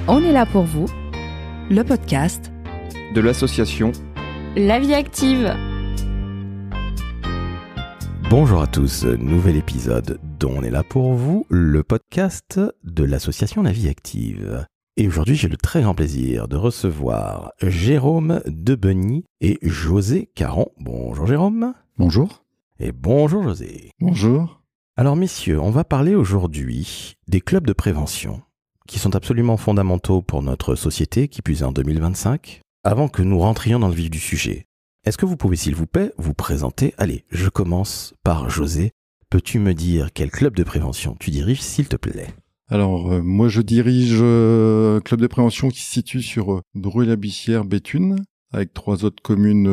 On est là pour vous, le podcast de l'association La Vie Active. Bonjour à tous, nouvel épisode dont on est là pour vous, le podcast de l'association La Vie Active. Et aujourd'hui, j'ai le très grand plaisir de recevoir Jérôme Debenny et José Caron. Bonjour Jérôme. Bonjour. Et bonjour José. Bonjour. Alors messieurs, on va parler aujourd'hui des clubs de prévention qui sont absolument fondamentaux pour notre société, qui plus est en 2025. Avant que nous rentrions dans le vif du sujet, est-ce que vous pouvez s'il vous plaît vous présenter? Allez, je commence par José. Peux-tu me dire quel club de prévention tu diriges s'il te plaît? Alors, moi je dirige un club de prévention qui se situe sur Bruay-la-Bussière, Béthune, avec 3 autres communes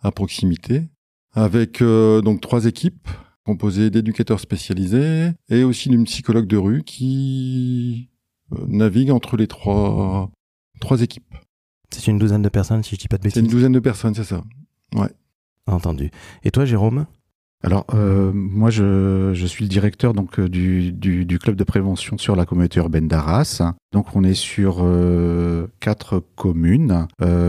à proximité, avec donc 3 équipes composées d'éducateurs spécialisés et aussi d'une psychologue de rue qui navigue entre les trois équipes. C'est une douzaine de personnes si je dis pas de bêtises? C'est une douzaine de personnes, c'est ça. Ouais. Entendu. Et toi Jérôme? Alors, moi, je suis le directeur donc du club de prévention sur la communauté urbaine d'Arras. Donc, on est sur 4 communes.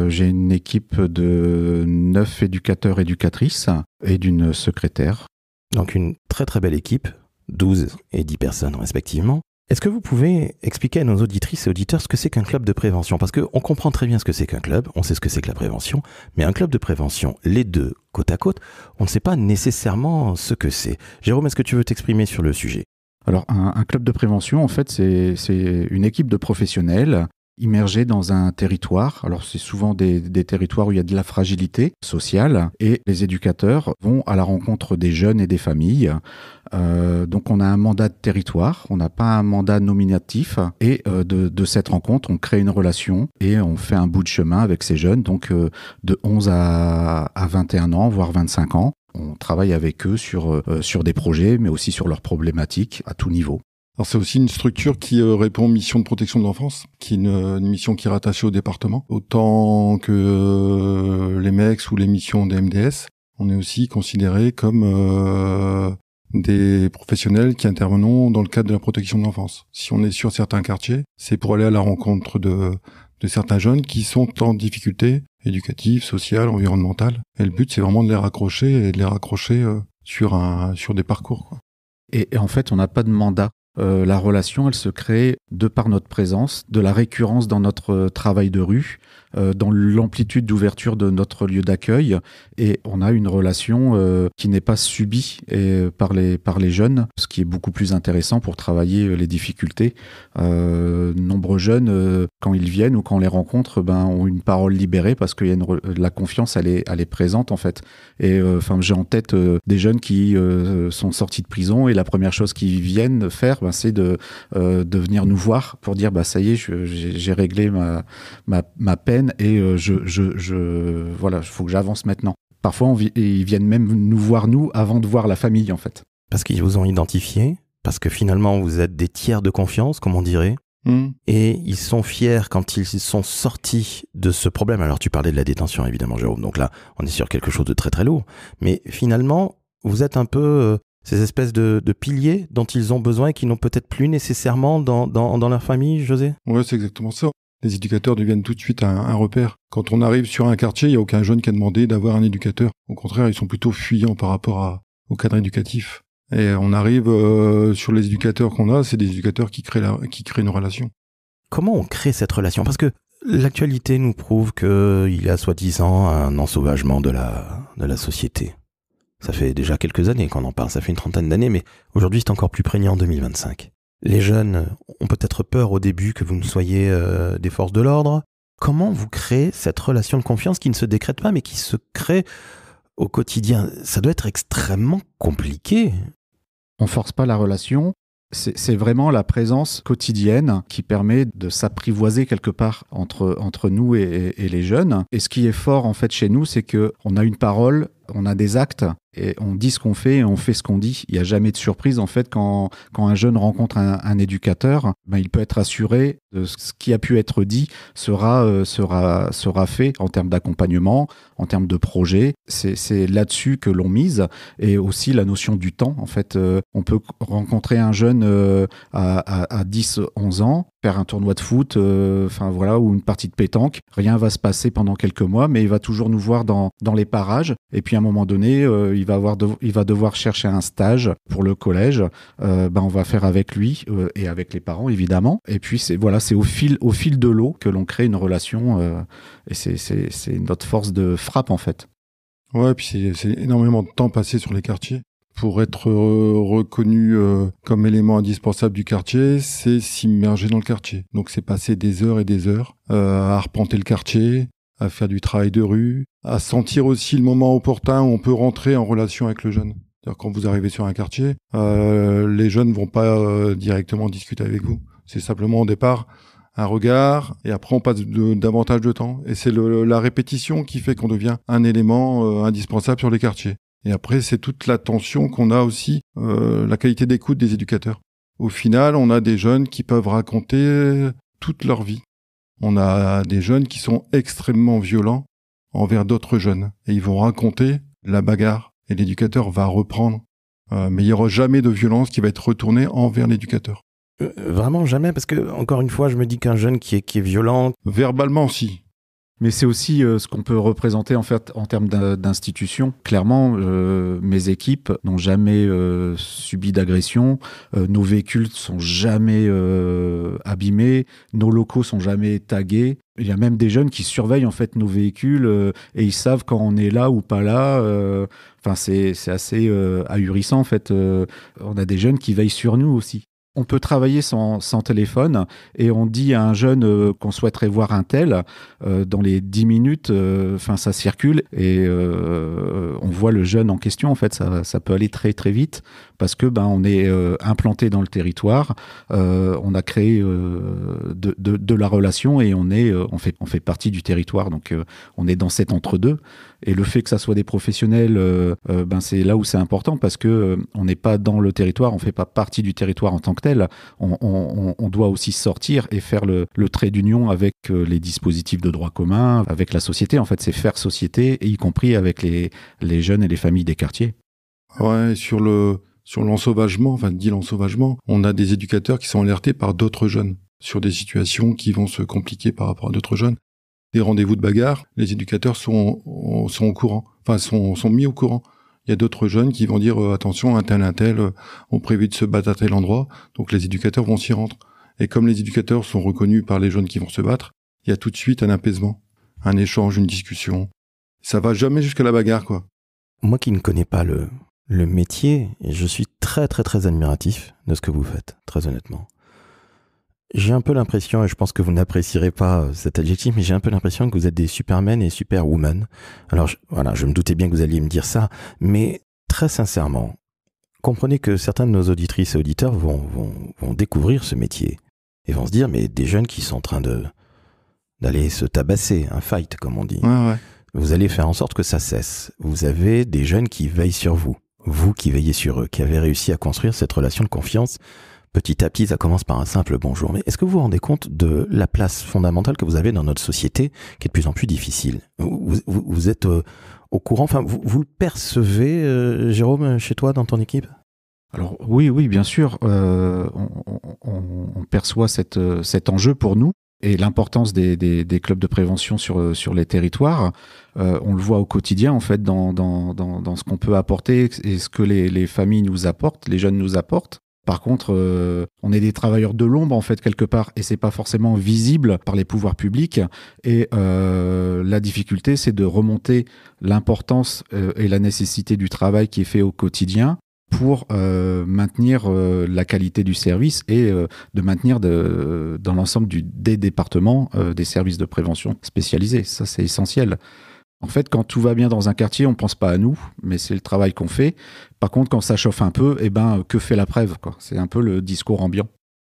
J'ai une équipe de 9 éducateurs, éducatrices et d'une secrétaire. Donc, une très très belle équipe, 12 et 10 personnes respectivement. Est-ce que vous pouvez expliquer à nos auditrices et auditeurs ce que c'est qu'un club de prévention? Parce qu'on comprend très bien ce que c'est qu'un club, on sait ce que c'est que la prévention, mais un club de prévention, les deux côte à côte, on ne sait pas nécessairement ce que c'est. Jérôme, est-ce que tu veux t'exprimer sur le sujet? Alors, un club de prévention, en fait, c'est une équipe de professionnels immergés dans un territoire. Alors, c'est souvent des territoires où il y a de la fragilité sociale et les éducateurs vont à la rencontre des jeunes et des familles. Donc, on a un mandat de territoire, on n'a pas un mandat nominatif et de cette rencontre, on crée une relation et on fait un bout de chemin avec ces jeunes, donc de 11 à 21 ans, voire 25 ans. On travaille avec eux sur des projets, mais aussi sur leurs problématiques à tout niveau. Alors c'est aussi une structure qui répond aux missions de protection de l'enfance, qui est une mission qui est rattachée au département. Autant que les MEX ou les missions des MDS, on est aussi considérés comme des professionnels qui intervenons dans le cadre de la protection de l'enfance. Si on est sur certains quartiers, c'est pour aller à la rencontre de certains jeunes qui sont en difficulté éducative, sociale, environnementale. Et le but, c'est vraiment de les raccrocher sur des parcours, quoi. Et en fait, on n'a pas de mandat. La relation, elle se crée de par notre présence, de la récurrence dans notre travail de rue, dans l'amplitude d'ouverture de notre lieu d'accueil, et on a une relation qui n'est pas subie par les jeunes, ce qui est beaucoup plus intéressant pour travailler les difficultés. Nombreux jeunes, quand ils viennent ou quand on les rencontre, ont une parole libérée parce qu'il y a la confiance, elle est présente en fait. Et j'ai en tête des jeunes qui sont sortis de prison et la première chose qu'ils viennent faire, c'est de venir nous voir pour dire ça y est, j'ai réglé ma peine et voilà, il faut que j'avance maintenant. Parfois, ils viennent même nous voir nous avant de voir la famille en fait. Parce qu'ils vous ont identifié, parce que finalement vous êtes des tiers de confiance, comme on dirait. Et ils sont fiers quand ils sont sortis de ce problème. Alors tu parlais de la détention évidemment Jérôme, donc là on est sur quelque chose de très très lourd. Mais finalement, vous êtes un peu ces espèces de piliers dont ils ont besoin et qui n'ont peut-être plus nécessairement dans leur famille, José? Ouais, c'est exactement ça. Les éducateurs deviennent tout de suite un repère. Quand on arrive sur un quartier, il n'y a aucun jeune qui a demandé d'avoir un éducateur. Au contraire, ils sont plutôt fuyants par rapport au cadre éducatif. Et on arrive sur les éducateurs qu'on a, c'est des éducateurs qui créent une relation. Comment on crée cette relation? Parce que l'actualité nous prouve qu'il y a soi-disant un ensauvagement de la société. Ça fait déjà quelques années qu'on en parle, ça fait une trentaine d'années, mais aujourd'hui c'est encore plus prégnant en 2025. Les jeunes ont peut-être peur au début que vous ne soyez des forces de l'ordre. Comment vous créez cette relation de confiance qui ne se décrète pas, mais qui se crée au quotidien? Ça doit être extrêmement compliqué. On force pas la relation. C'est vraiment la présence quotidienne qui permet de s'apprivoiser quelque part entre nous et les jeunes. Et ce qui est fort en fait chez nous, c'est qu'on a une parole, on a des actes et on dit ce qu'on fait et on fait ce qu'on dit. Il n'y a jamais de surprise en fait quand un jeune rencontre un éducateur, il peut être assuré Ce qui a pu être dit sera fait en termes d'accompagnement, en termes de projet. C'est là-dessus que l'on mise, et aussi la notion du temps. En fait, on peut rencontrer un jeune à 10-11 ans, faire un tournoi de foot, ou une partie de pétanque. Rien va se passer pendant quelques mois, mais il va toujours nous voir dans les parages. Et puis à un moment donné, il va devoir chercher un stage pour le collège. On va faire avec lui et avec les parents évidemment. Et puis c'est au fil de l'eau que l'on crée une relation. Et c'est notre force de frappe en fait. Ouais, puis c'est énormément de temps passé sur les quartiers. Pour être reconnu comme élément indispensable du quartier, c'est s'immerger dans le quartier. Donc c'est passer des heures et des heures à arpenter le quartier, à faire du travail de rue, à sentir aussi le moment opportun où on peut rentrer en relation avec le jeune. C'est-à-dire quand vous arrivez sur un quartier, les jeunes ne vont pas directement discuter avec vous. C'est simplement au départ un regard, et après on passe davantage de temps. Et c'est la répétition qui fait qu'on devient un élément indispensable sur les quartiers. Et après, c'est toute l'attention qu'on a aussi, la qualité d'écoute des éducateurs. Au final, on a des jeunes qui peuvent raconter toute leur vie. On a des jeunes qui sont extrêmement violents envers d'autres jeunes. Et ils vont raconter la bagarre. Et l'éducateur va reprendre. Mais il n'y aura jamais de violence qui va être retournée envers l'éducateur. Vraiment jamais, parce que, encore une fois, je me dis qu'un jeune qui est violent... Verbalement, si. Mais c'est aussi ce qu'on peut représenter en fait en termes d'institution. Clairement, mes équipes n'ont jamais subi d'agression, nos véhicules sont jamais abîmés, nos locaux sont jamais tagués. Il y a même des jeunes qui surveillent en fait nos véhicules et ils savent quand on est là ou pas là. C'est assez ahurissant en fait. On a des jeunes qui veillent sur nous aussi. On peut travailler sans téléphone et on dit à un jeune qu'on souhaiterait voir un tel, dans les 10 minutes, ça circule et on voit le jeune en question. En fait, ça peut aller très très vite parce que on est implanté dans le territoire, on a créé de la relation et on fait partie du territoire. Donc on est dans cet entre-deux. Et le fait que ça soit des professionnels, c'est là où c'est important parce que on n'est pas dans le territoire, on fait pas partie du territoire en tant que tel. On doit aussi sortir et faire le trait d'union avec les dispositifs de droit commun, avec la société. En fait, c'est faire société, et y compris avec les jeunes et les familles des quartiers. Ouais, sur l'ensauvagement, dit l'ensauvagement, on a des éducateurs qui sont alertés par d'autres jeunes sur des situations qui vont se compliquer par rapport à d'autres jeunes. Des rendez-vous de bagarre, les éducateurs sont au courant, sont mis au courant. Il y a d'autres jeunes qui vont dire attention, un tel ont prévu de se battre à tel endroit, donc les éducateurs vont s'y rendre. Et comme les éducateurs sont reconnus par les jeunes qui vont se battre, il y a tout de suite un apaisement, un échange, une discussion. Ça va jamais jusqu'à la bagarre, quoi. Moi qui ne connais pas le métier, je suis très très très admiratif de ce que vous faites, très honnêtement. J'ai un peu l'impression, et je pense que vous n'apprécierez pas cet adjectif, mais j'ai un peu l'impression que vous êtes des supermen et superwomen. Alors je me doutais bien que vous alliez me dire ça, mais très sincèrement, comprenez que certains de nos auditrices et auditeurs vont découvrir ce métier et vont se dire, mais des jeunes qui sont en train d'aller se tabasser, un fight comme on dit. Ouais. Vous allez faire en sorte que ça cesse. Vous avez des jeunes qui veillent sur vous, vous qui veillez sur eux, qui avez réussi à construire cette relation de confiance. Petit à petit, ça commence par un simple bonjour. Mais est-ce que vous vous rendez compte de la place fondamentale que vous avez dans notre société, qui est de plus en plus difficile ? Vous êtes au courant, vous le percevez, Jérôme, chez toi, dans ton équipe ? Alors oui, bien sûr, on perçoit cet enjeu pour nous et l'importance des clubs de prévention sur les territoires. On le voit au quotidien, en fait, dans ce qu'on peut apporter et ce que les familles nous apportent, les jeunes nous apportent. Par contre, on est des travailleurs de l'ombre, en fait, quelque part, et c'est pas forcément visible par les pouvoirs publics. Et la difficulté, c'est de remonter l'importance et la nécessité du travail qui est fait au quotidien pour maintenir la qualité du service et de maintenir dans l'ensemble des départements des services de prévention spécialisés. Ça, c'est essentiel. En fait, quand tout va bien dans un quartier, on ne pense pas à nous, mais c'est le travail qu'on fait. Par contre, quand ça chauffe un peu, que fait la preuve, quoi ? C'est un peu le discours ambiant.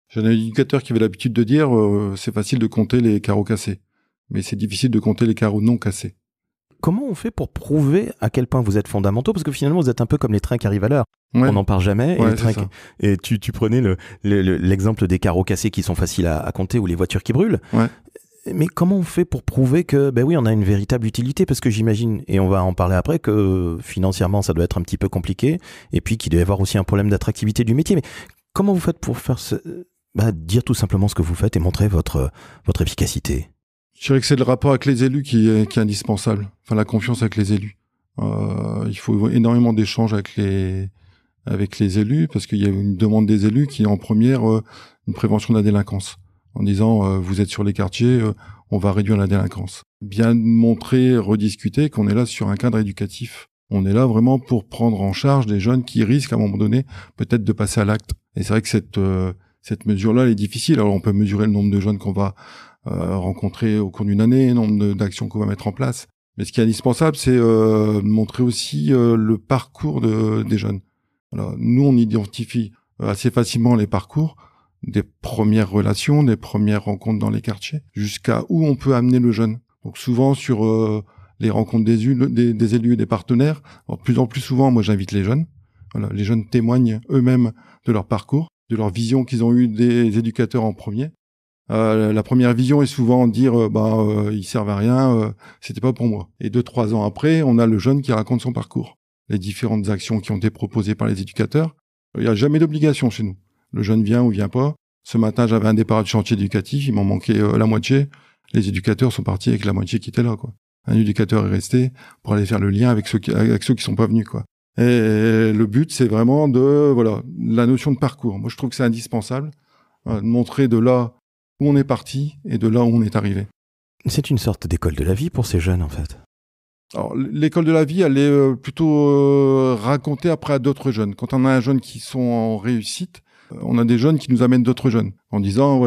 J'ai un éducateur qui avait l'habitude de dire c'est facile de compter les carreaux cassés, mais c'est difficile de compter les carreaux non cassés. Comment on fait pour prouver à quel point vous êtes fondamentaux? Parce que finalement, vous êtes un peu comme les trains qui arrivent à l'heure. Ouais. On n'en parle jamais. Ouais, et les trains et tu prenais l'exemple des carreaux cassés qui sont faciles à compter ou les voitures qui brûlent. Ouais. Mais comment on fait pour prouver que, ben oui, on a une véritable utilité? Parce que j'imagine, et on va en parler après, que financièrement, ça doit être un petit peu compliqué. Et puis qu'il doit y avoir aussi un problème d'attractivité du métier. Mais comment vous faites pour faire dire tout simplement ce que vous faites et montrer votre efficacité? Je dirais que c'est le rapport avec les élus qui est indispensable. Enfin, la confiance avec les élus. Il faut énormément d'échanges avec les élus, parce qu'il y a une demande des élus qui est en première une prévention de la délinquance. En disant, vous êtes sur les quartiers, on va réduire la délinquance. Bien montrer, rediscuter qu'on est là sur un cadre éducatif. On est là vraiment pour prendre en charge des jeunes qui risquent à un moment donné peut-être de passer à l'acte. Et c'est vrai que cette mesure-là, elle est difficile. Alors on peut mesurer le nombre de jeunes qu'on va rencontrer au cours d'une année, le nombre d'actions qu'on va mettre en place. Mais ce qui est indispensable, c'est montrer aussi le parcours des jeunes. Voilà. Nous, on identifie assez facilement les parcours, des premières relations, des premières rencontres dans les quartiers, jusqu'à où on peut amener le jeune. Donc souvent sur les rencontres des élus et des partenaires, alors, de plus en plus souvent, moi j'invite les jeunes. Voilà, les jeunes témoignent eux-mêmes de leur parcours, de leur vision qu'ils ont eue des éducateurs en premier. La première vision est souvent de dire ils servent à rien, c'était pas pour moi. Et 2-3 ans après, on a le jeune qui raconte son parcours, les différentes actions qui ont été proposées par les éducateurs. Il n'y a jamais d'obligation chez nous. Le jeune vient ou vient pas. Ce matin, j'avais un départ de chantier éducatif, il m'en manquait la moitié. Les éducateurs sont partis avec la moitié qui était là, quoi. Un éducateur est resté pour aller faire le lien avec ceux qui sont pas venus, quoi. Et le but, c'est vraiment la notion de parcours. Moi, je trouve que c'est indispensable de montrer de là où on est parti et de là où on est arrivé. C'est une sorte d'école de la vie pour ces jeunes, en fait. Alors, l'école de la vie, elle est plutôt racontée après à d'autres jeunes. Quand on a un jeune qui sont en réussite, on a des jeunes qui nous amènent d'autres jeunes en disant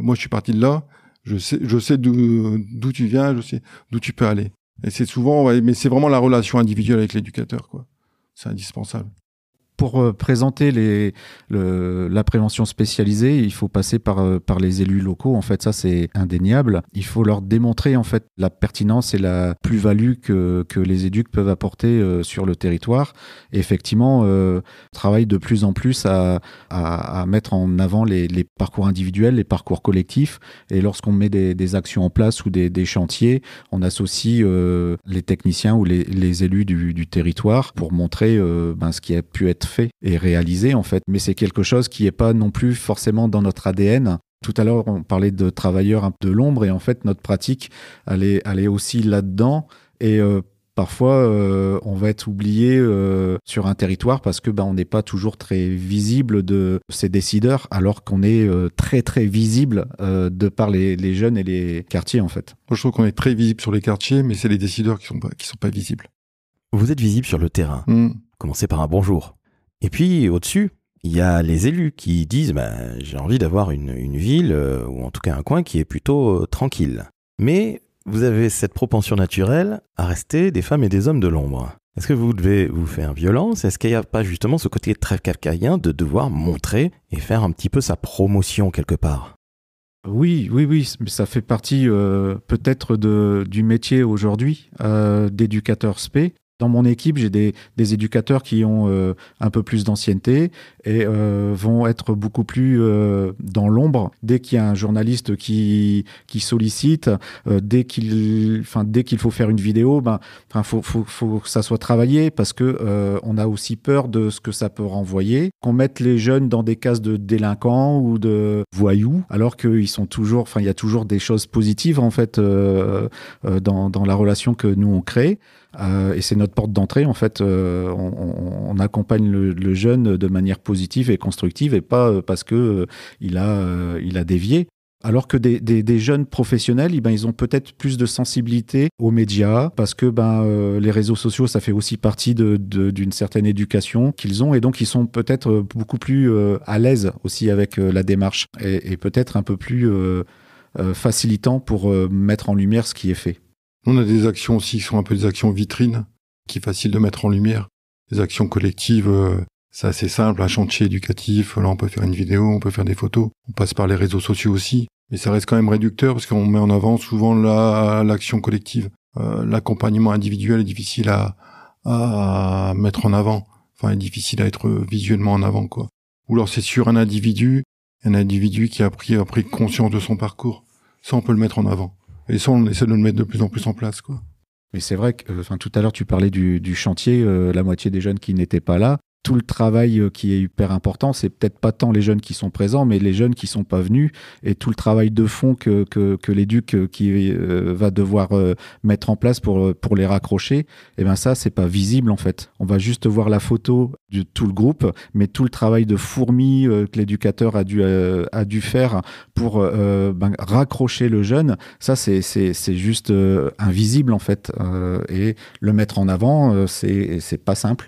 moi je suis parti de là, je sais d'où tu viens, je sais d'où tu peux aller. Et c'est souvent, mais c'est vraiment la relation individuelle avec l'éducateur, quoi. C'est indispensable. Pour présenter la prévention spécialisée, il faut passer par les élus locaux. En fait, ça, c'est indéniable. Il faut leur démontrer en fait la pertinence et la plus-value que les éducs peuvent apporter sur le territoire. Et effectivement, on travaille de plus en plus à mettre en avant les parcours individuels, les parcours collectifs. Et lorsqu'on met des actions en place ou des chantiers, on associe les techniciens ou les élus du territoire pour montrer ce qui a pu être fait et réalisé en fait, mais c'est quelque chose qui n'est pas non plus forcément dans notre ADN. Tout à l'heure, on parlait de travailleurs de l'ombre et en fait, notre pratique, elle est aussi là-dedans et parfois, on va être oublié sur un territoire parce que on n'est pas toujours très visible de ces décideurs, alors qu'on est très très visible de par les jeunes et les quartiers en fait. Moi, je trouve qu'on est très visible sur les quartiers, mais c'est les décideurs qui sont pas visibles. Vous êtes visible sur le terrain. Commencez par un bonjour. Et puis, au-dessus, il y a les élus qui disent j'ai envie d'avoir une ville, ou en tout cas un coin qui est plutôt tranquille. Mais vous avez cette propension naturelle à rester des femmes et des hommes de l'ombre. Est-ce que vous devez vous faire violence? Est-ce qu'il n'y a pas justement ce côté très kafkaïen de devoir montrer et faire un petit peu sa promotion quelque part? Oui, ça fait partie peut-être du métier aujourd'hui d'éducateur spé. Dans mon équipe, j'ai des éducateurs qui ont un peu plus d'ancienneté et vont être beaucoup plus dans l'ombre. Dès qu'il y a un journaliste qui sollicite, dès qu'il faut faire une vidéo, faut que ça soit travaillé parce que on a aussi peur de ce que ça peut renvoyer. Qu'on mette les jeunes dans des cases de délinquants ou de voyous, alors qu'ils sont toujours, il y a toujours des choses positives en fait dans la relation que nous on crée. Et c'est notre porte d'entrée en fait. On accompagne le jeune de manière positive et constructive et pas parce que il a dévié. Alors que des jeunes professionnels, ils ont peut-être plus de sensibilité aux médias parce que les réseaux sociaux, ça fait aussi partie d'une certaine éducation qu'ils ont et donc ils sont peut-être beaucoup plus à l'aise aussi avec la démarche et peut-être un peu plus facilitant pour mettre en lumière ce qui est fait. On a des actions aussi qui sont un peu des actions vitrines, qui est facile de mettre en lumière. Des actions collectives, c'est assez simple, un chantier éducatif, là on peut faire une vidéo, on peut faire des photos, on passe par les réseaux sociaux aussi, mais ça reste quand même réducteur parce qu'on met en avant souvent l'action collective. l'accompagnement individuel est difficile à mettre en avant. Enfin, est difficile à être visuellement en avant, quoi. Ou alors c'est sur un individu qui a pris conscience de son parcours. Ça, on peut le mettre en avant. Et ça, on essaie de le mettre de plus en plus en place, quoi. Mais c'est vrai que, tout à l'heure, tu parlais du chantier, la moitié des jeunes qui n'étaient pas là. Tout le travail qui est hyper important, c'est peut-être pas tant les jeunes qui sont présents, mais les jeunes qui sont pas venus, et tout le travail de fond que l'éduc qui va devoir mettre en place pour les raccrocher, et ben ça, c'est pas visible en fait. On va juste voir la photo de tout le groupe, mais tout le travail de fourmi que l'éducateur a dû faire pour raccrocher le jeune, ça c'est juste invisible en fait, et le mettre en avant, c'est pas simple.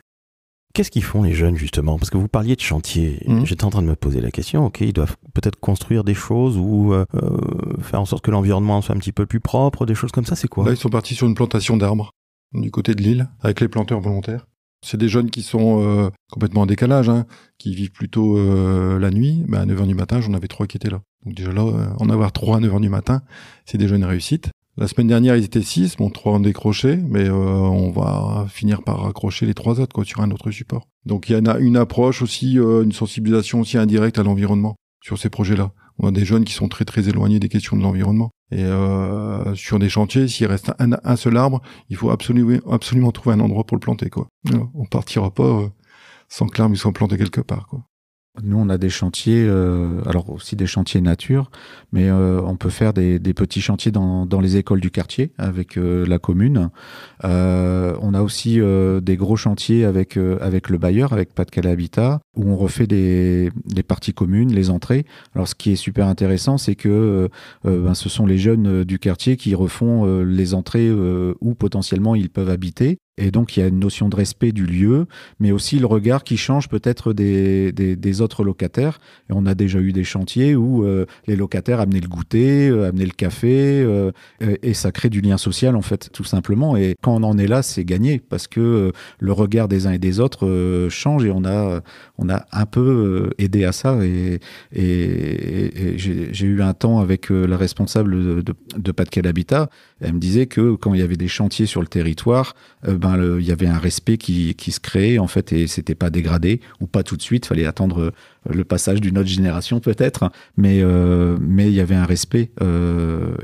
Qu'est-ce qu'ils font les jeunes justement? Parce que vous parliez de chantier. J'étais en train de me poser la question. Ok, ils doivent peut-être construire des choses ou faire en sorte que l'environnement soit un petit peu plus propre, des choses comme ça. C'est quoi? Là, ils sont partis sur une plantation d'arbres du côté de l'île avec les planteurs volontaires. C'est des jeunes qui sont complètement en décalage, qui vivent plutôt la nuit. À 9h du matin, j'en avais 3 qui étaient là. Donc déjà là, en avoir 3 à 9h du matin, c'est déjà une réussite. La semaine dernière, ils étaient 6, 3 ont décroché, mais on va finir par raccrocher les 3 autres, quoi, sur un autre support. Donc il y a une approche aussi, une sensibilisation aussi indirecte à l'environnement sur ces projets-là. On a des jeunes qui sont très très éloignés des questions de l'environnement. Et sur des chantiers, s'il reste un seul arbre, il faut absolument trouver un endroit pour le planter, quoi. On partira pas sans que l'arbre soit planté quelque part, quoi. Nous, on a des chantiers, alors aussi des chantiers nature, mais on peut faire des petits chantiers dans les écoles du quartier avec la commune. On a aussi des gros chantiers avec le bailleur, avec Pas-de-Calais Habitat, où on refait des parties communes, les entrées. Alors, ce qui est super intéressant, c'est que ce sont les jeunes du quartier qui refont les entrées où potentiellement ils peuvent habiter. Et donc, il y a une notion de respect du lieu, mais aussi le regard qui change peut-être des autres locataires. Et on a déjà eu des chantiers où les locataires amenaient le goûter, amenaient le café, et ça crée du lien social, en fait, tout simplement. Et quand on en est là, c'est gagné, parce que le regard des uns et des autres change, et on a un peu aidé à ça. Et j'ai eu un temps avec la responsable de Pas-de-Calais Habitat. Elle me disait que quand il y avait des chantiers sur le territoire, il y avait un respect qui se créait en fait, et c'était pas dégradé, ou pas tout de suite, fallait attendre le passage d'une autre génération peut-être, mais il y avait un respect,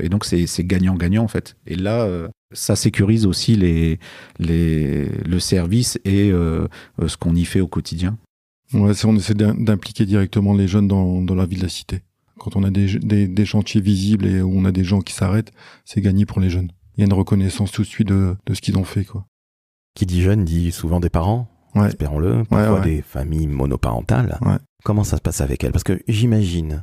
et donc c'est gagnant-gagnant en fait. Et là, ça sécurise aussi le service et ce qu'on y fait au quotidien. Ouais, on essaie d'impliquer directement les jeunes dans la vie de la cité. Quand on a des chantiers visibles et où on a des gens qui s'arrêtent, c'est gagné pour les jeunes. Il y a une reconnaissance tout de suite de ce qu'ils ont fait, quoi. Qui dit jeune dit souvent des parents, ouais. Espérons-le, parfois des familles monoparentales. Ouais. Comment ça se passe avec elles? Parce que j'imagine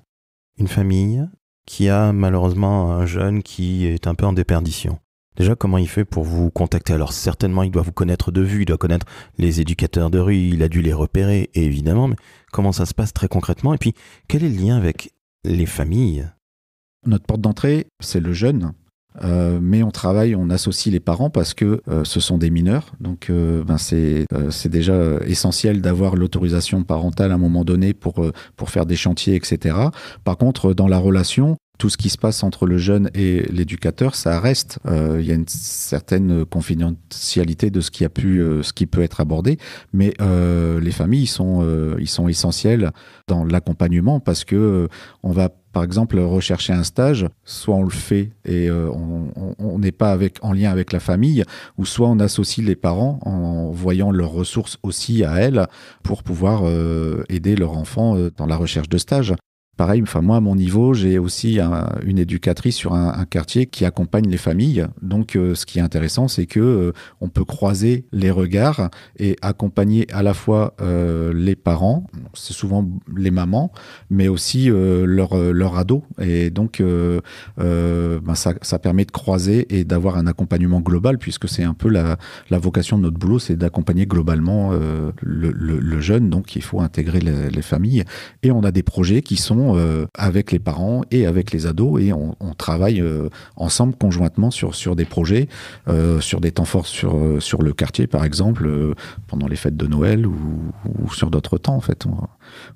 une famille qui a malheureusement un jeune qui est un peu en déperdition. Déjà, comment il fait pour vous contacter? Alors certainement, il doit vous connaître de vue, il doit connaître les éducateurs de rue, il a dû les repérer, évidemment, mais comment ça se passe très concrètement? Et puis, quel est le lien avec les familles? Notre porte d'entrée, c'est le jeune. Mais on associe les parents parce que ce sont des mineurs, donc c'est déjà essentiel d'avoir l'autorisation parentale à un moment donné pour faire des chantiers, etc. Par contre, dans la relation, tout ce qui se passe entre le jeune et l'éducateur, ça reste. Il y a une certaine confidentialité de ce qui peut être abordé, mais les familles ils sont essentielles dans l'accompagnement parce que on va par exemple rechercher un stage, soit on le fait et on n'est pas en lien avec la famille, ou soit on associe les parents en voyant leurs ressources aussi à elles pour pouvoir aider leur enfant dans la recherche de stage. Pareil, moi, à mon niveau, j'ai aussi une éducatrice sur un quartier qui accompagne les familles. Donc, ce qui est intéressant, c'est que on peut croiser les regards et accompagner à la fois les parents, c'est souvent les mamans, mais aussi leur ado. Et donc, ça permet de croiser et d'avoir un accompagnement global, puisque c'est un peu la vocation de notre boulot, c'est d'accompagner globalement le jeune. Donc, il faut intégrer les familles. Et on a des projets qui sont avec les parents et avec les ados, et on travaille ensemble conjointement sur des projets, sur des temps forts sur le quartier par exemple, pendant les fêtes de Noël ou sur d'autres temps en fait.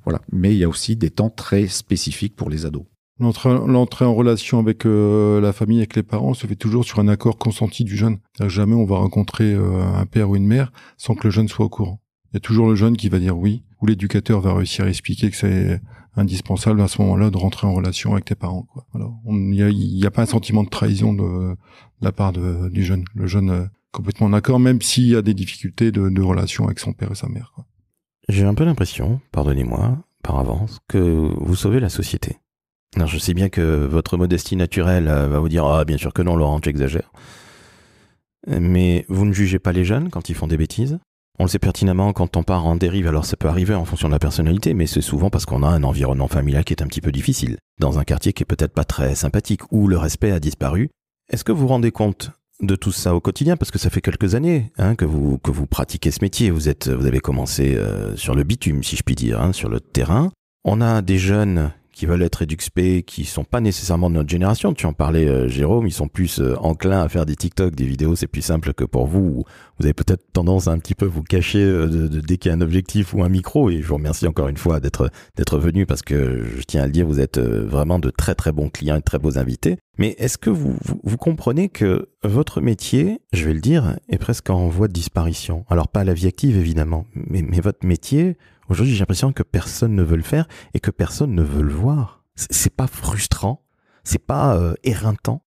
Voilà. Mais il y a aussi des temps très spécifiques pour les ados. L'entrée en relation avec la famille, avec les parents, se fait toujours sur un accord consenti du jeune. Jamais on va rencontrer un père ou une mère sans que le jeune soit au courant. Il y a toujours le jeune qui va dire oui, ou l'éducateur va réussir à expliquer que c'est indispensable à ce moment-là de rentrer en relation avec tes parents, quoi. Voilà. Il y a pas un sentiment de trahison de la part du jeune. Le jeune complètement d'accord, même s'il y a des difficultés de relation avec son père et sa mère, quoi. J'ai un peu l'impression, pardonnez-moi par avance, que vous sauvez la société. Alors je sais bien que votre modestie naturelle va vous dire « Ah, bien sûr que non, Laurent, j'exagère ». Mais vous ne jugez pas les jeunes quand ils font des bêtises. On le sait pertinemment quand on part en dérive, alors ça peut arriver en fonction de la personnalité, mais c'est souvent parce qu'on a un environnement familial qui est un petit peu difficile, dans un quartier qui est peut-être pas très sympathique, où le respect a disparu. Est-ce que vous vous rendez compte de tout ça au quotidien? Parce que ça fait quelques années que vous pratiquez ce métier. Vous avez commencé sur le bitume, si je puis dire, sur le terrain. On a des jeunes qui veulent être EduxP, qui sont pas nécessairement de notre génération. Tu en parlais, Jérôme, ils sont plus enclins à faire des TikTok, des vidéos, c'est plus simple que pour vous. Vous avez peut-être tendance à un petit peu vous cacher dès qu'il y a un objectif ou un micro, et je vous remercie encore une fois d'être venu, parce que je tiens à le dire, vous êtes vraiment de très très bons clients et de très beaux invités. Mais est-ce que vous comprenez que votre métier, je vais le dire, est presque en voie de disparition? Alors pas la vie active évidemment, mais votre métier, aujourd'hui j'ai l'impression que personne ne veut le faire et que personne ne veut le voir. C'est pas frustrant? C'est pas éreintant?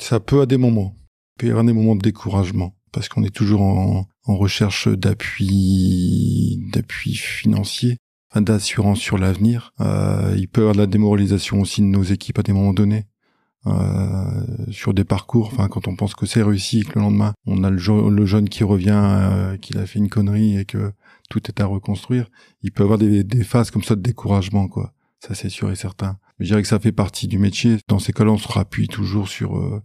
Ça peut à des moments. Il peut y avoir des moments de découragement, parce qu'on est toujours en recherche d'appui financier, d'assurance sur l'avenir. Il peut y avoir de la démoralisation aussi de nos équipes à des moments donnés. Sur des parcours, quand on pense que c'est réussi et que le lendemain on a le jeune qui revient, qu'il a fait une connerie et que tout est à reconstruire, il peut y avoir des phases comme ça de découragement, quoi. Ça c'est sûr et certain. Je dirais que ça fait partie du métier. Dans ces cas-là, on se rappuie toujours sur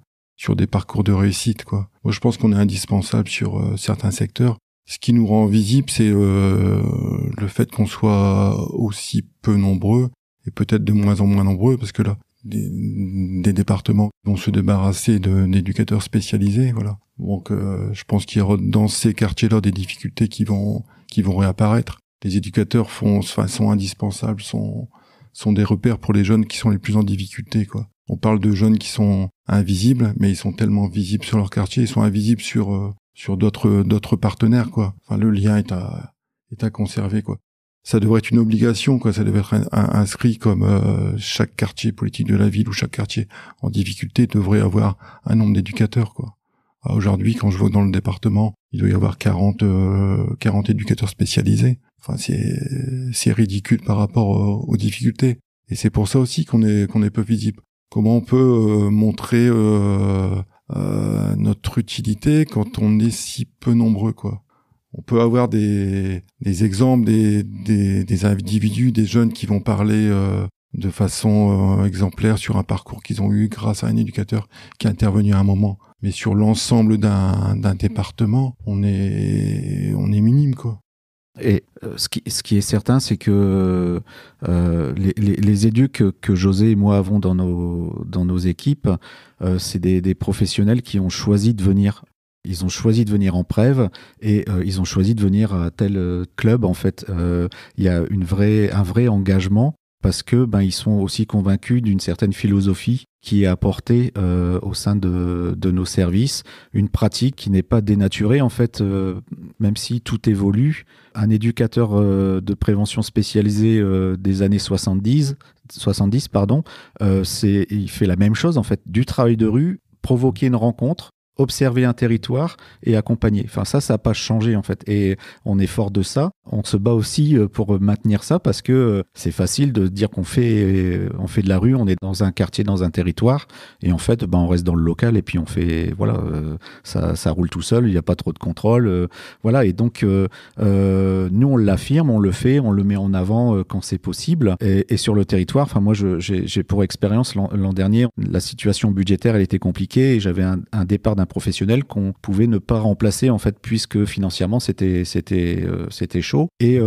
des parcours de réussite, quoi. Moi, je pense qu'on est indispensable sur certains secteurs. Ce qui nous rend visible, c'est le fait qu'on soit aussi peu nombreux, et peut-être de moins en moins nombreux, parce que là, des départements vont se débarrasser d'éducateurs spécialisés, voilà. Donc, je pense qu'il y aura dans ces quartiers-là des difficultés qui vont réapparaître. Les éducateurs sont indispensables, sont des repères pour les jeunes qui sont les plus en difficulté, quoi. On parle de jeunes qui sont invisibles, mais ils sont tellement visibles sur leur quartier, ils sont invisibles sur d'autres partenaires, quoi. Le lien est à conserver, quoi. Ça devrait être une obligation, quoi. Ça devrait être inscrit comme chaque quartier politique de la ville ou chaque quartier en difficulté devrait avoir un nombre d'éducateurs, quoi. Aujourd'hui, quand je vois dans le département, il doit y avoir 40 éducateurs spécialisés. C'est ridicule par rapport aux difficultés. Et c'est pour ça aussi qu'on est peu visible. Comment on peut montrer notre utilité quand on est si peu nombreux, quoi. On peut avoir des exemples, des individus, des jeunes qui vont parler de façon exemplaire sur un parcours qu'ils ont eu grâce à un éducateur qui est intervenu à un moment. Mais sur l'ensemble d'un département, on est minime, quoi. Et ce qui est certain, c'est que les éducs que José et moi avons dans nos équipes, c'est des professionnels qui ont choisi de venir. Ils ont choisi de venir en Prèves et ils ont choisi de venir à tel club. En fait, il y a un vrai engagement, parce que ils sont aussi convaincus d'une certaine philosophie qui est apportée au sein de nos services, une pratique qui n'est pas dénaturée, en fait, même si tout évolue. Un éducateur de prévention spécialisé des années 70, il fait la même chose, en fait, du travail de rue, provoquer une rencontre, observer un territoire et accompagner. Ça n'a pas changé, en fait. Et on est fort de ça. On se bat aussi pour maintenir ça, parce que c'est facile de dire qu'on fait de la rue, on est dans un quartier, dans un territoire, et en fait, on reste dans le local et puis on fait, ça roule tout seul, il n'y a pas trop de contrôle, Et donc, nous, on l'affirme, on le fait, on le met en avant quand c'est possible. Et sur le territoire, moi, j'ai pour expérience l'an dernier, la situation budgétaire, elle était compliquée, et j'avais un départ d'un professionnel qu'on pouvait ne pas remplacer, en fait, puisque financièrement, c'était chaud. Et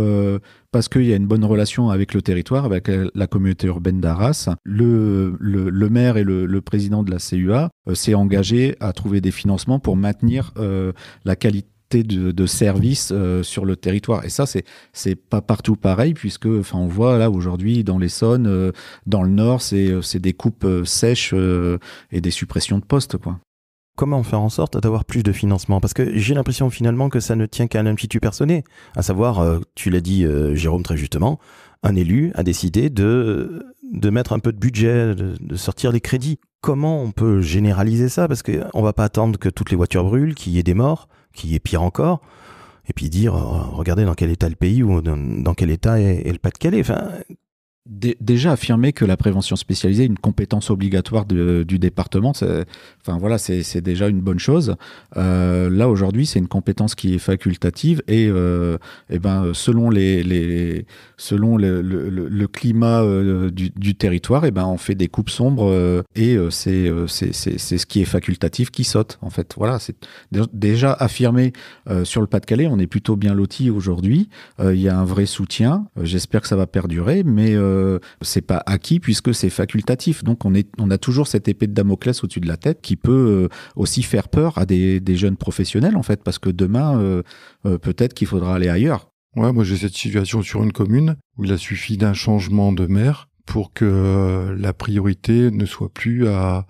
parce qu'il y a une bonne relation avec le territoire, avec la communauté urbaine d'Arras, le maire et le président de la CUA s'est engagé à trouver des financements pour maintenir la qualité qualité de service sur le territoire. Et ça, c'est pas partout pareil, puisque on voit là aujourd'hui dans l'Essonne, dans le Nord, c'est des coupes sèches et des suppressions de postes, quoi. Comment faire en sorte d'avoir plus de financement? Parce que j'ai l'impression finalement que ça ne tient qu'à un institut personné, à savoir, tu l'as dit Jérôme très justement, un élu a décidé de mettre un peu de budget, de sortir les crédits. Comment on peut généraliser ça? Parce qu'on ne va pas attendre que toutes les voitures brûlent, qu'il y ait des morts, qu'il y ait pire encore, et puis dire, regardez dans quel état le pays ou dans quel état est le Pas-de-Calais. Enfin, déjà affirmer que la prévention spécialisée est une compétence obligatoire du département, c'est déjà une bonne chose. Là aujourd'hui, c'est une compétence qui est facultative et selon le climat du territoire, on fait des coupes sombres et c'est ce qui est facultatif qui saute. En fait, voilà, c'est déjà affirmé sur le Pas-de-Calais. On est plutôt bien loti aujourd'hui. Il y a un vrai soutien. J'espère que ça va perdurer, mais c'est pas acquis puisque c'est facultatif. Donc on a toujours cette épée de Damoclès au-dessus de la tête qui peut aussi faire peur à des jeunes professionnels en fait, parce que demain peut-être qu'il faudra aller ailleurs. Ouais, moi j'ai cette situation sur une commune où il a suffi d'un changement de maire pour que la priorité ne soit plus à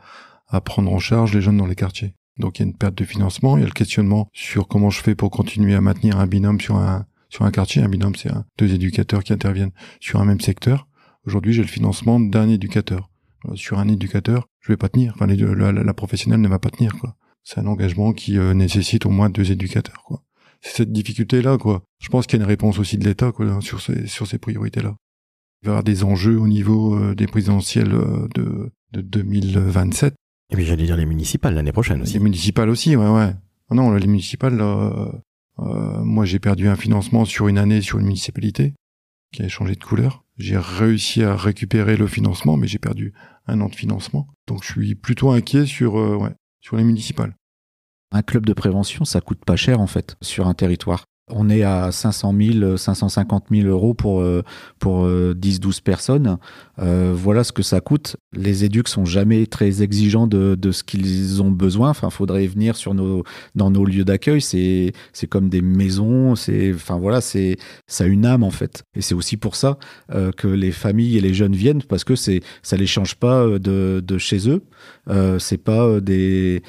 prendre en charge les jeunes dans les quartiers. Donc il y a une perte de financement, il y a le questionnement sur comment je fais pour continuer à maintenir un binôme sur un quartier. Un binôme, c'est deux éducateurs qui interviennent sur un même secteur. Aujourd'hui, j'ai le financement d'un éducateur. Sur un éducateur, je vais pas tenir. Enfin, la professionnelle ne va pas tenir, quoi. C'est un engagement qui nécessite au moins 2 éducateurs, quoi. C'est cette difficulté-là, quoi. Je pense qu'il y a une réponse aussi de l'État, quoi, sur ces priorités-là. Il va y avoir des enjeux au niveau des présidentielles de 2027. Et puis j'allais dire les municipales l'année prochaine aussi. Les municipales aussi, ouais. Non, les municipales, moi j'ai perdu un financement sur une année sur une municipalité qui avait changé de couleur. J'ai réussi à récupérer le financement, mais j'ai perdu 1 an de financement. Donc je suis plutôt inquiet sur les municipales. Un club de prévention, ça coûte pas cher en fait sur un territoire. On est à 500 000, 550 000 euros pour 10-12 personnes. Voilà ce que ça coûte. Les éducs sont jamais très exigeants de ce qu'ils ont besoin. Enfin, faudrait venir dans nos lieux d'accueil. C'est comme des maisons. Ça a une âme en fait. Et c'est aussi pour ça que les familles et les jeunes viennent, parce que ça les change pas de chez eux. C'est pas des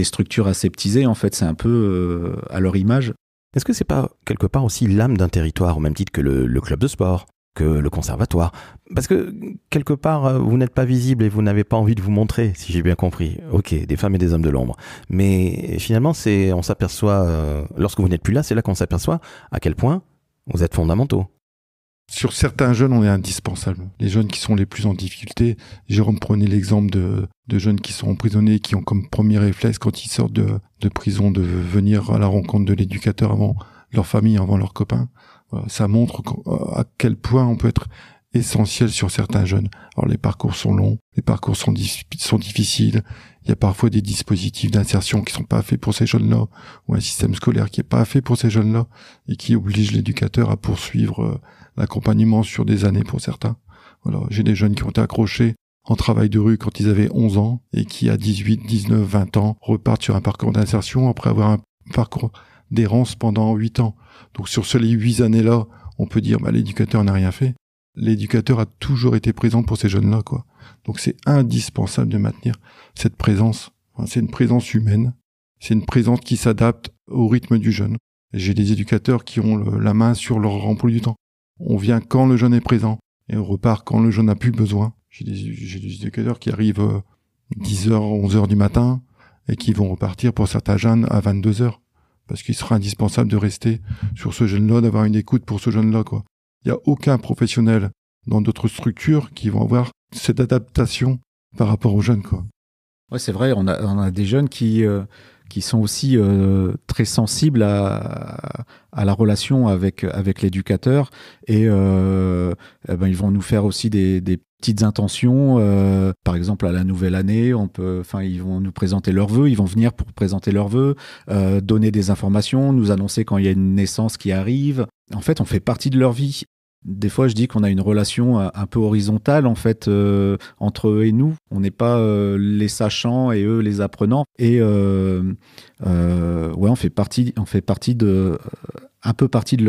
structures aseptisées en fait. C'est un peu à leur image. Est-ce que c'est pas quelque part aussi l'âme d'un territoire, au même titre que le club de sport, que le conservatoire? Parce que quelque part, vous n'êtes pas visible et vous n'avez pas envie de vous montrer, si j'ai bien compris. Ok, des femmes et des hommes de l'ombre. Mais finalement, on s'aperçoit, lorsque vous n'êtes plus là, c'est là qu'on s'aperçoit à quel point vous êtes fondamentaux. Sur certains jeunes, on est indispensable. Les jeunes qui sont les plus en difficulté, Jérôme prenait l'exemple de jeunes qui sont emprisonnés, qui ont comme premier réflexe quand ils sortent de prison de venir à la rencontre de l'éducateur avant leur famille, avant leurs copains. Voilà, ça montre à quel point on peut être essentiel sur certains jeunes. Alors les parcours sont longs, les parcours sont difficiles. Il y a parfois des dispositifs d'insertion qui sont pas faits pour ces jeunes-là, ou un système scolaire qui est pas fait pour ces jeunes-là et qui oblige l'éducateur à poursuivre l'accompagnement sur des années pour certains. Voilà, j'ai des jeunes qui ont été accrochés en travail de rue quand ils avaient 11 ans et qui à 18, 19, 20 ans repartent sur un parcours d'insertion après avoir un parcours d'errance pendant 8 ans. Donc sur ces 8 années-là, on peut dire l'éducateur n'a rien fait. L'éducateur a toujours été présent pour ces jeunes-là, quoi. Donc c'est indispensable de maintenir cette présence. Enfin, c'est une présence humaine. C'est une présence qui s'adapte au rythme du jeune. Et j'ai des éducateurs qui ont la main sur leur emploi du temps. On vient quand le jeune est présent et on repart quand le jeune n'a plus besoin. J'ai des éducateurs qui arrivent 10h, 11h du matin et qui vont repartir pour certains jeunes à 22h. Parce qu'il sera indispensable de rester sur ce jeune-là, d'avoir une écoute pour ce jeune-là, quoi. Il n'y a aucun professionnel dans d'autres structures qui vont avoir cette adaptation par rapport aux jeunes, quoi. Ouais, c'est vrai, on a des jeunes qui sont aussi très sensibles à la relation avec l'éducateur et ils vont nous faire aussi des petites intentions. Par exemple, à la nouvelle année, ils vont nous présenter leurs vœux, ils vont venir pour présenter leurs vœux, donner des informations, nous annoncer quand il y a une naissance qui arrive. En fait, on fait partie de leur vie. Des fois, je dis qu'on a une relation un peu horizontale en fait entre eux et nous. On n'est pas les sachants et eux les apprenants. Et on fait partie un peu partie de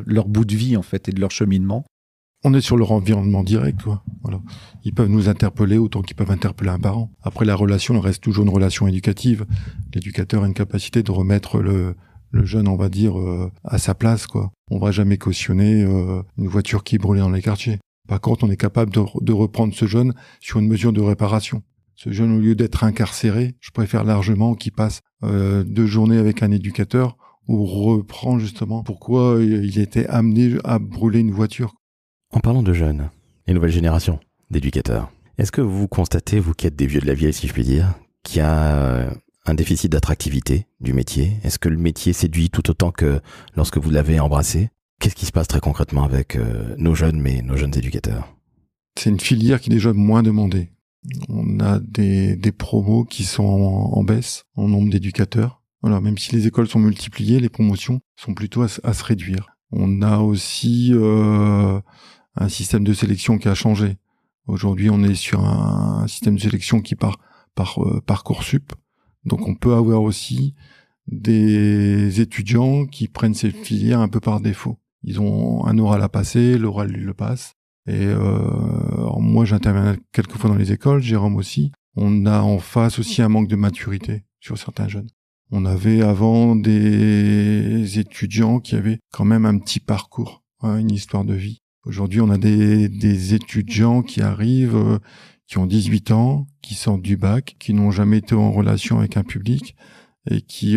leur bout de vie en fait et de leur cheminement. On est sur leur environnement direct, quoi. Voilà. Ils peuvent nous interpeller autant qu'ils peuvent interpeller un parent. Après, la relation elle reste toujours une relation éducative. L'éducateur a une capacité de remettre le jeune, on va dire, à sa place, quoi. On va jamais cautionner une voiture qui est brûlée dans les quartiers. Par contre, on est capable de reprendre ce jeune sur une mesure de réparation. Ce jeune, au lieu d'être incarcéré, je préfère largement qu'il passe 2 journées avec un éducateur où reprend justement pourquoi il était amené à brûler une voiture. En parlant de jeunes, les nouvelles générations d'éducateurs, est-ce que vous constatez, vous qui êtes des vieux de la vieille, si je puis dire, qu'il y a un déficit d'attractivité du métier? Est-ce que le métier séduit tout autant que lorsque vous l'avez embrassé? Qu'est-ce qui se passe très concrètement avec nos jeunes éducateurs? C'est une filière qui est déjà moins demandée. On a des promos qui sont en baisse en nombre d'éducateurs. Voilà, même si les écoles sont multipliées, les promotions sont plutôt à se réduire. On a aussi un système de sélection qui a changé. Aujourd'hui, on est sur un système de sélection qui part par Parcoursup. Donc on peut avoir aussi des étudiants qui prennent cette filière un peu par défaut. Ils ont un oral à passer, l'oral ils le passent. Et alors moi j'interviens quelquefois dans les écoles, Jérôme aussi. On a en face aussi un manque de maturité sur certains jeunes. On avait avant des étudiants qui avaient quand même un petit parcours, une histoire de vie. Aujourd'hui on a des étudiants qui arrivent, qui ont 18 ans, qui sortent du bac, qui n'ont jamais été en relation avec un public et qui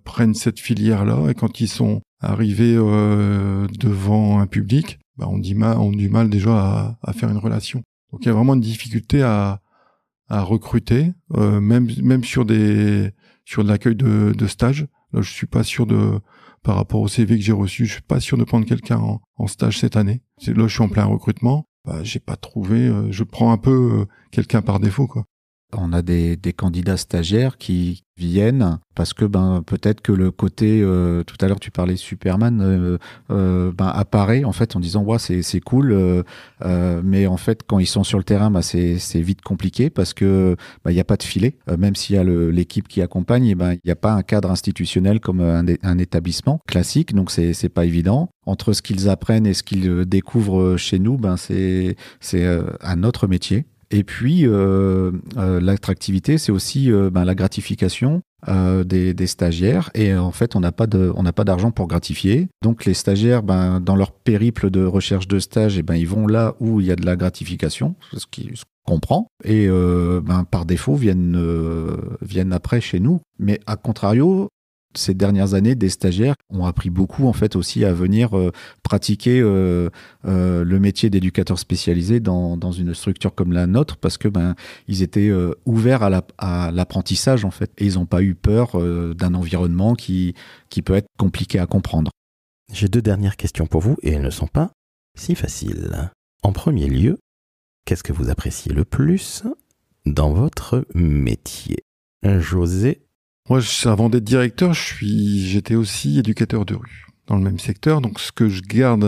prennent cette filière-là. Et quand ils sont arrivés devant un public, ont du mal déjà à faire une relation. Donc il y a vraiment une difficulté à recruter, même sur de l'accueil de stage. Là, je suis pas sûr par rapport au CV que j'ai reçu, je suis pas sûr de prendre quelqu'un en stage cette année. Là, je suis en plein recrutement. J'ai pas trouvé, je prends un peu quelqu'un par défaut, quoi. On a des candidats stagiaires qui viennent parce que peut-être que le côté tout à l'heure tu parlais Superman apparaît en fait en disant ouais c'est cool mais en fait quand ils sont sur le terrain c'est vite compliqué parce que il y a pas de filet même s'il y a l'équipe qui accompagne il y a pas un cadre institutionnel comme un établissement classique, donc c'est pas évident. Entre ce qu'ils apprennent et ce qu'ils découvrent chez nous, c'est un autre métier. Et puis, l'attractivité, c'est aussi la gratification des stagiaires. Et en fait, on n'a pas d'argent pour gratifier. Donc, les stagiaires, dans leur périple de recherche de stage, ils vont là où il y a de la gratification, ce qu'on comprend. Et par défaut, viennent après chez nous. Mais à contrario, ces dernières années, des stagiaires ont appris beaucoup en fait aussi à venir pratiquer le métier d'éducateur spécialisé dans une structure comme la nôtre parce que ils étaient ouverts à l'apprentissage en fait et ils n'ont pas eu peur d'un environnement qui peut être compliqué à comprendre. J'ai 2 dernières questions pour vous et elles ne sont pas si faciles. En premier lieu, qu'est-ce que vous appréciez le plus dans votre métier? José? Moi, avant d'être directeur, j'étais aussi éducateur de rue dans le même secteur. Donc, ce que je garde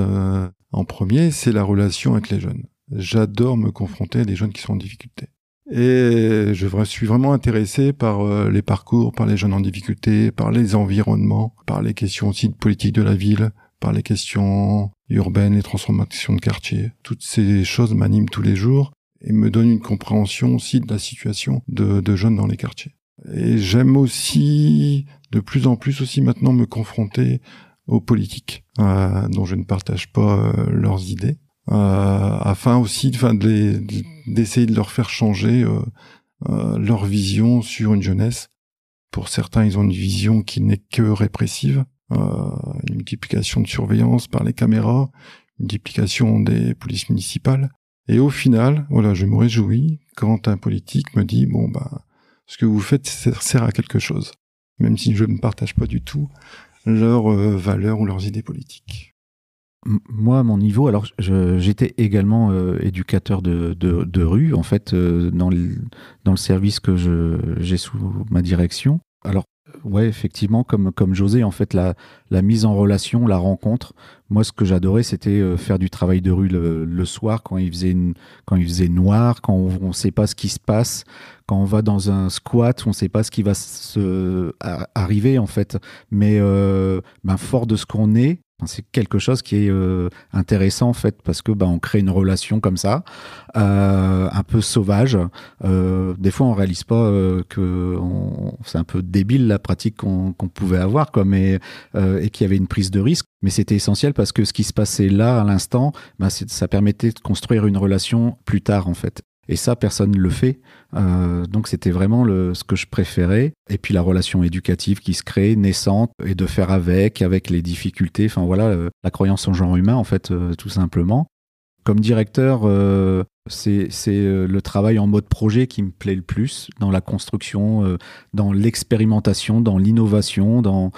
en premier, c'est la relation avec les jeunes. J'adore me confronter à des jeunes qui sont en difficulté. Et je suis vraiment intéressé par les parcours, par les jeunes en difficulté, par les environnements, par les questions aussi de politique de la ville, par les questions urbaines, les transformations de quartier. Toutes ces choses m'animent tous les jours et me donnent une compréhension aussi de la situation de jeunes dans les quartiers. Et j'aime aussi, de plus en plus aussi maintenant, me confronter aux politiques, dont je ne partage pas leurs idées, afin aussi d'essayer de leur faire changer leur vision sur une jeunesse. Pour certains, ils ont une vision qui n'est que répressive, une multiplication de surveillance par les caméras, une multiplication des polices municipales. Et au final, je me réjouis quand un politique me dit ce que vous faites sert à quelque chose, même si je ne partage pas du tout leurs valeurs ou leurs idées politiques. Moi, à mon niveau, alors j'étais également éducateur de rue, en fait, dans le service que j'ai sous ma direction. Alors, ouais, effectivement, comme José, en fait, la mise en relation, la rencontre. Moi, ce que j'adorais, c'était faire du travail de rue le soir, quand il faisait noir, quand on ne sait pas ce qui se passe, quand on va dans un squat, on ne sait pas ce qui va arriver, en fait. Mais fort de ce qu'on est, c'est quelque chose qui est intéressant en fait parce que on crée une relation comme ça, un peu sauvage. Des fois, on réalise pas que c'est un peu débile la pratique qu'on pouvait avoir, quoi, mais et qu'il y avait une prise de risque. Mais c'était essentiel parce que ce qui se passait là à l'instant, ça permettait de construire une relation plus tard en fait. Et ça, personne ne le fait. Donc, c'était vraiment ce que je préférais. Et puis, la relation éducative qui se crée, naissante, et de faire avec les difficultés. Enfin, voilà, la croyance en genre humain, en fait, tout simplement. Comme directeur, c'est le travail en mode projet qui me plaît le plus, dans la construction, dans l'expérimentation, dans l'innovation, dans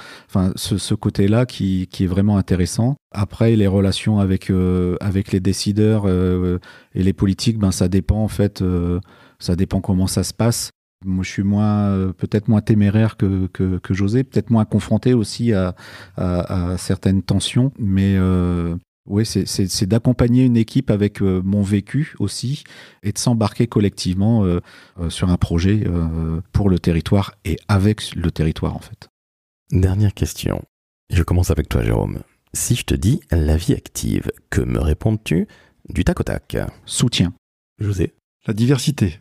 ce côté-là qui est vraiment intéressant. Après, les relations avec les décideurs et les politiques, ça dépend en fait, ça dépend comment ça se passe. Moi, je suis peut-être moins téméraire que José, peut-être moins confronté aussi à certaines tensions, mais oui, c'est d'accompagner une équipe avec mon vécu aussi et de s'embarquer collectivement sur un projet pour le territoire et avec le territoire en fait. Dernière question. Je commence avec toi, Jérôme. Si je te dis la vie active, que me réponds-tu du tac au tac? Soutien. José? La diversité.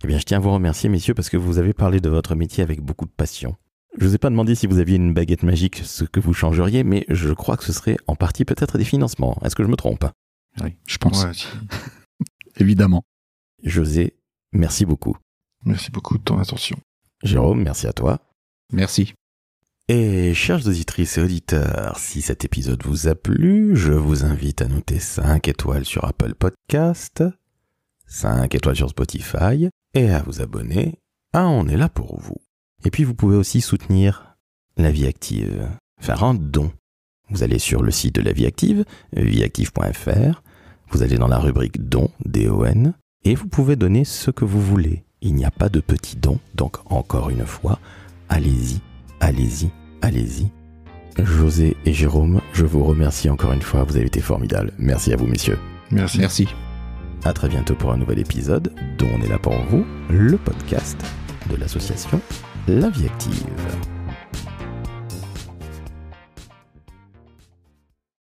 Eh bien, je tiens à vous remercier, messieurs, parce que vous avez parlé de votre métier avec beaucoup de passion. Je ne vous ai pas demandé si vous aviez une baguette magique, ce que vous changeriez, mais je crois que ce serait en partie peut-être des financements. Est-ce que je me trompe? Oui, je pense. Ouais, si. Évidemment. José, merci beaucoup. Merci beaucoup de ton attention. Jérôme, merci à toi. Merci. Et chères auditrices et auditeurs, si cet épisode vous a plu, je vous invite à noter 5 étoiles sur Apple Podcast, 5 étoiles sur Spotify, et à vous abonner à On est là pour vous. Et puis vous pouvez aussi soutenir La Vie Active, faire un don. Vous allez sur le site de La Vie Active, vieactive.fr, vous allez dans la rubrique Don, D-O-N, et vous pouvez donner ce que vous voulez. Il n'y a pas de petits dons, donc encore une fois, allez-y, allez-y, allez-y. José et Jérôme, je vous remercie encore une fois, vous avez été formidables. Merci à vous, messieurs. Merci. Merci. À très bientôt pour un nouvel épisode dont On est là pour vous, le podcast de l'association La Vie Active.